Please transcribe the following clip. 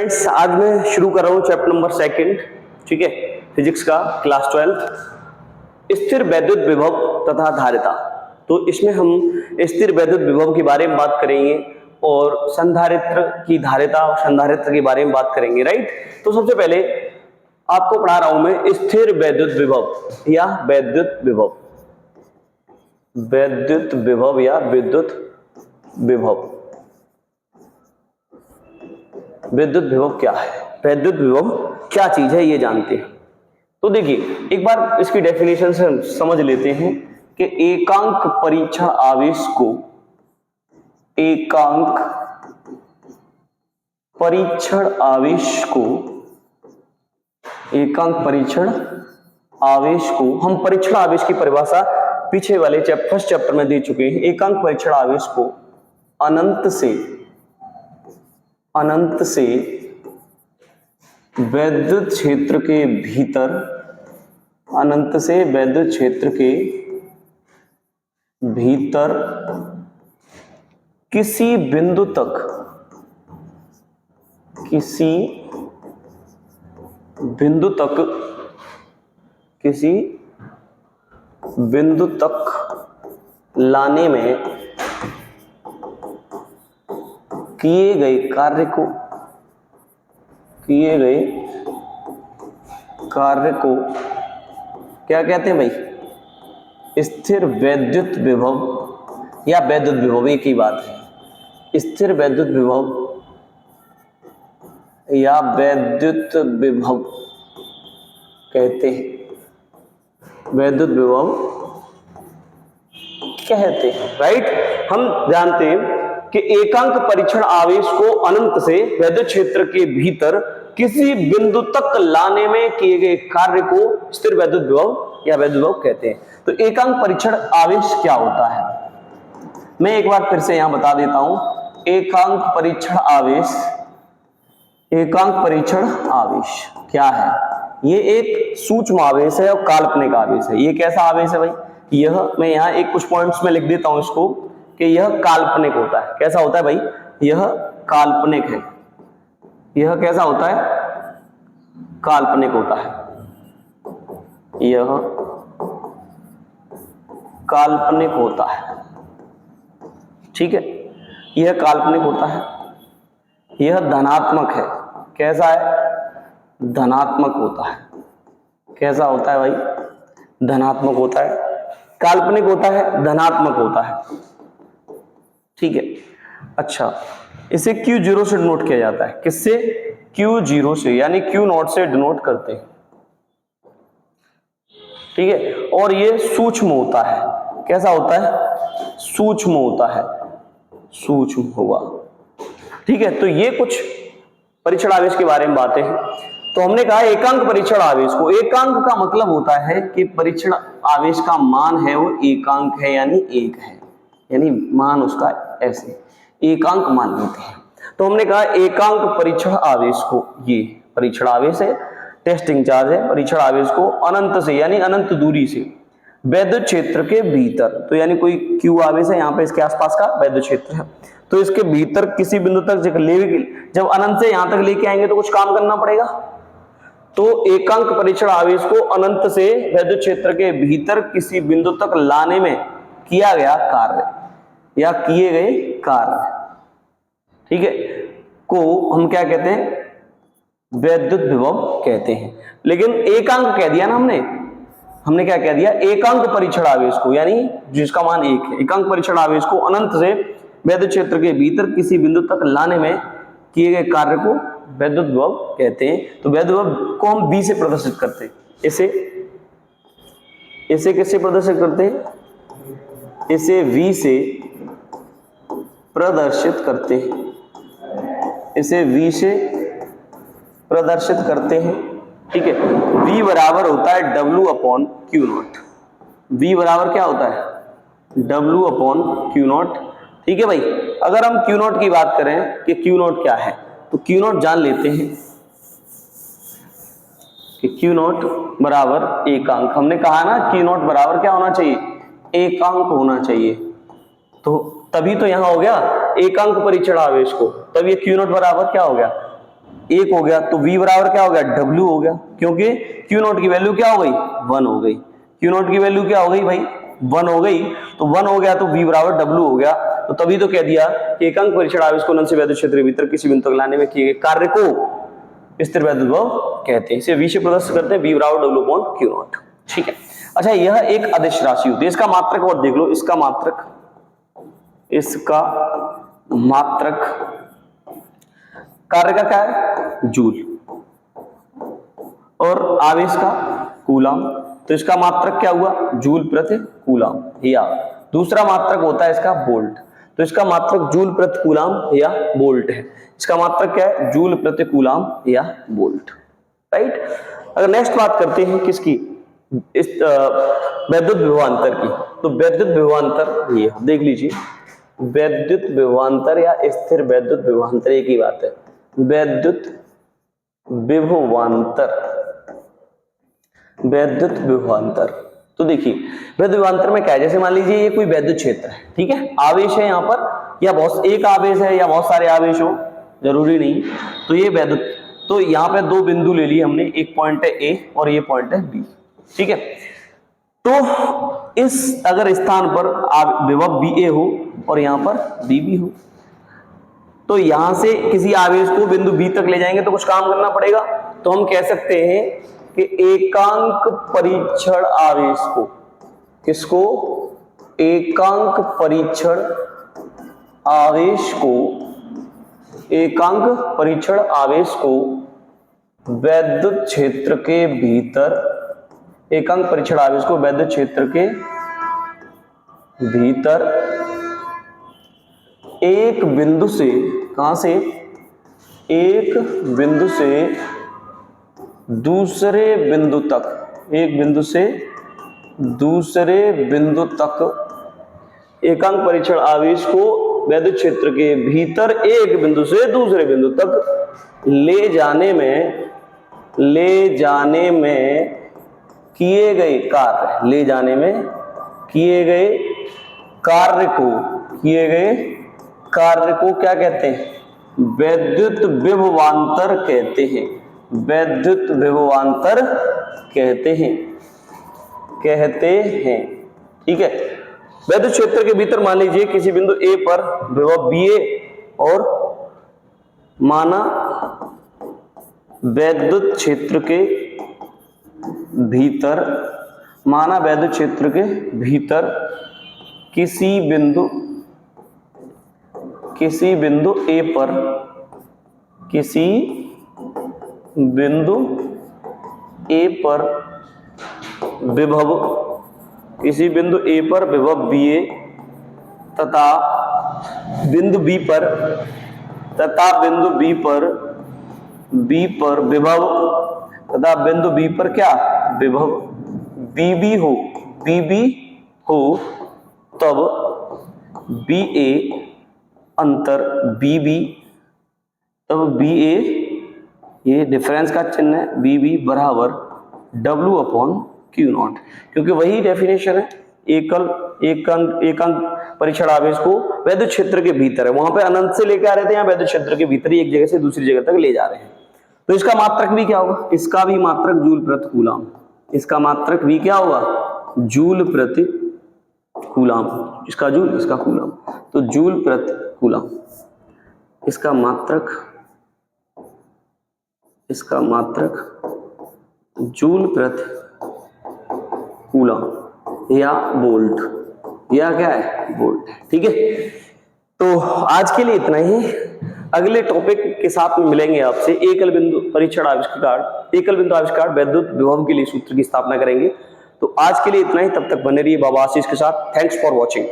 Friends, आज मैं शुरू कर रहा हूँ चैप्टर नंबर 2, ठीक है, फिजिक्स का क्लास 12, स्थिर वैद्युत विभव तथा धारिता। तो इसमें हम स्थिर वैद्युत विभव के बारे में बात करेंगे और संधारित्र की धारिता और संधारित्र के बारे में बात करेंगे, राइट। तो सबसे पहले आपको पढ़ा रहा हूं मैं स्थिर वैद्युत विभव या वैद्युत विभव, वैद्युत विभव या विद्युत विभव। विद्युत विभव क्या है, वैद्युत विभव क्या चीज है, ये जानते हैं। तो देखिए एक बार इसकी डेफिनेशन से समझ लेते हैं कि एकांक परीक्षण आवेश को, एकांक परीक्षण आवेश को, एकांक परीक्षण आवेश को हम परीक्षण आवेश की परिभाषा पीछे वाले फर्स्ट चैप्टर में दे चुके हैं। एकांक परीक्षण आवेश को अनंत से वैद्युत क्षेत्र के भीतर, अनंत से वैद्युत क्षेत्र के भीतर किसी बिंदु तक, किसी बिंदु तक, किसी बिंदु तक लाने में किए गए कार्य को, किए गए कार्य को क्या कहते हैं भाई, स्थिर वैद्युत विभव या वैद्युत विभव, एक ही बात है। स्थिर वैद्युत विभव या वैद्युत विभव कहते हैं, वैद्युत विभव कहते हैं, राइट। हम जानते हैं कि एकांक परीक्षण आवेश को अनंत से वैद्युत क्षेत्र के भीतर किसी बिंदु तक लाने में किए गए कार्य को स्थिर वैद्युत विभव या वैद्युत विभव कहते हैं। तो एकांक परीक्षण आवेश क्या होता है, मैं एक बार फिर से यहां बता देता हूं। एकांक परीक्षण आवेश, एकांक परीक्षण आवेश क्या है? ये एक सूक्ष्म आवेश है और काल्पनिक आवेश है। ये कैसा आवेश है भाई? यह मैं यहां एक कुछ पॉइंट्स में लिख देता हूं इसको कि यह काल्पनिक होता है। कैसा होता है भाई? यह काल्पनिक है। यह कैसा होता है? काल्पनिक होता है। यह काल्पनिक होता है, ठीक है। यह काल्पनिक होता है। यह धनात्मक है। कैसा है? धनात्मक होता है। कैसा होता है भाई? धनात्मक होता है। काल्पनिक होता है, धनात्मक होता है, ठीक है। अच्छा, इसे Q0 से डिनोट किया जाता है। किससे? Q0 से, यानी Q0 से डिनोट करते हैं, ठीक है। और ये सूक्ष्म होता है। कैसा होता है? सूक्ष्म होता है, सूक्ष्म होगा, ठीक है। तो ये कुछ परीक्षण आवेश के बारे में बातें हैं। तो हमने कहा एकांक परीक्षण आवेश को, एकांक का मतलब होता है कि परीक्षण आवेश का मान है वो एकांक है, यानी एक है, यानी मान उसका ऐसे एकांक मान लेते हैं। तो हमने कहा एकांक परीक्षण आवेश को, ये परीक्षण आवेश है, टेस्टिंग चार्ज है, परीक्षण आवेश को अनंत से, यानी अनंत दूरी से वैद्युत क्षेत्र के भीतर, तो यानी कोई Q आवेश है यहाँ पे, इसके आसपास का वैद्युत क्षेत्र है, तो इसके भीतर किसी बिंदु तक जब अनंत से यहां तक लेके आएंगे तो कुछ काम करना पड़ेगा। तो एकांक परीक्षण आवेश को अनंत से वैद्युत क्षेत्र के भीतर किसी बिंदु तक लाने में किया गया कार्य या किए गए कार्य, ठीक है, को हम क्या कहते हैं? वैद्युत विभव कहते हैं। लेकिन एकांक कह दिया ना हमने क्या कह दिया? एकांक परीक्षण आवेश को, यानी जिसका मान एक है, एकांक परीक्षण आवेश को अनंत से वैद्युत क्षेत्र के भीतर किसी बिंदु तक लाने में किए गए कार्य को वैद्युत विभव कहते हैं। तो वैद्युत विभव को हम V से प्रदर्शित करते हैं। इसे किससे प्रदर्शित करते हैं? इसे V से प्रदर्शित करते हैं। इसे V से प्रदर्शित करते हैं, ठीक है। V बराबर होता है W/Q0। V बराबर क्या होता है? W/Q0, ठीक है भाई। अगर हम Q0 की बात करें कि Q0 क्या है, तो Q0 जान लेते हैं कि Q0 बराबर एकांक। हमने कहा ना Q0 बराबर क्या होना चाहिए? एकांक होना चाहिए। तो तभी तो यहां हो गया एकांक परीक्षण आवेश को, तब ये Q0 बराबर क्या हो गया? 1 हो गया, तो V बराबर क्या हो गया, W हो गया, क्योंकि Q नॉट की वैल्यू क्या हो गई, 1 हो गई। Q नॉट की वैल्यू क्या हो गई भाई, 1 हो गई, तो 1 हो गया तो V बराबर W हो गया। तो तभी तो कह दिया कि एकांक परीक्षण आवेश को नल से वैद्युत क्षेत्र के भीतर किसी बिंदु तक लाने में किए गए कार्य को स्थिर वैद्युत विभव कहते हैं। इसे V से प्रदर्शित करते हैं, V बराबर W अपॉन Q नॉट। ठीक है, अच्छा यह एक अदिश राशि होती है, इसका मात्रक और देख लो, इसका मात्रक कार्य का क्या है, जूल, और आवेश का कूलाम, तो इसका मात्रक क्या हुआ, जूल प्रति कूलाम, या दूसरा मात्रक होता है इसका वोल्ट, तो इसका मात्रक जूल प्रति कूलाम या वोल्ट है। इसका मात्रक क्या है, जूल प्रति कूलाम या वोल्ट, राइट। अगर नेक्स्ट बात करते हैं किसकी, इस वैद्युत विभवांतर की, तो वैद्युत विभवांतर ये देख लीजिए, वैद्युत विभवांतर या स्थिर वैद्युत विभवांतर एक ही बात है। वैद्युत विभवांतर, तो देखिए वैद्युत विभवांतर में क्या है, जैसे मान लीजिए ये कोई वैद्युत क्षेत्र है, ठीक है, आवेश है यहाँ पर, या बहुत एक आवेश है या बहुत सारे आवेश हो, जरूरी नहीं, तो ये वैद्युत, तो यहाँ पे दो बिंदु ले लिए हमने, एक पॉइंट है A और ये पॉइंट है B, ठीक है। तो इस अगर स्थान पर विभव BA हो और यहाँ पर BB हो, तो यहां से किसी आवेश को बिंदु B तक ले जाएंगे तो कुछ काम करना पड़ेगा, तो हम कह सकते हैं कि एकांक परीक्षण आवेश को, किसको, एकांक परीक्षण आवेश को वैद्युत क्षेत्र के भीतर, एकांक परीक्षण आवेश को वैद्युत क्षेत्र के भीतर एक बिंदु से, कहां से, एक बिंदु से दूसरे बिंदु तक, एक बिंदु से दूसरे बिंदु तक एकांक परीक्षण आवेश को वैद्युत क्षेत्र के भीतर एक बिंदु से दूसरे बिंदु तक ले जाने में किए गए कार्य, ले जाने में किए गए कार्य को क्या कहते हैं, वैद्युत विभवांतर कहते हैं, वैद्युत विभवांतर कहते हैं, ठीक है। वैद्युत क्षेत्र के भीतर मान लीजिए किसी बिंदु A पर विभव BA और माना वैद्युत क्षेत्र के भीतर किसी बिंदु A पर विभव BA तथा बिंदु B पर विभव, तथा बिंदु B पर क्या, विभव BB हो, तब BA अंतर BB, तब BA, ये डिफरेंस का चिन्ह है, BB बराबर W अपॉन Q नॉट, क्योंकि वही डेफिनेशन है, एकांक परीक्षण आवेश को वैद्युत क्षेत्र के भीतर है, वहां पे अनंत से लेकर आ रहे थे, यहाँ वैद्युत क्षेत्र के भीतर ही एक जगह से दूसरी जगह तक ले जा रहे हैं, तो इसका मात्रक भी क्या होगा, इसका भी मात्रक जूल प्रति कूलाम, इसका मात्रक भी क्या होगा, जूल प्रति कूलाम, इसका जूल, इसका कूलाम, तो जूल प्रति कूलाम, इसका मात्रक जूल प्रति कूलाम या वोल्ट, या क्या है, वोल्ट, ठीक है। तो आज के लिए इतना ही, अगले टॉपिक के साथ में मिलेंगे आपसे, एकल बिंदु परीक्षण आविष्कार वैद्युत विभव के लिए सूत्र की स्थापना करेंगे। तो आज के लिए इतना ही, तब तक बने रहिए बाबा आशीष के साथ। Thanks for watching.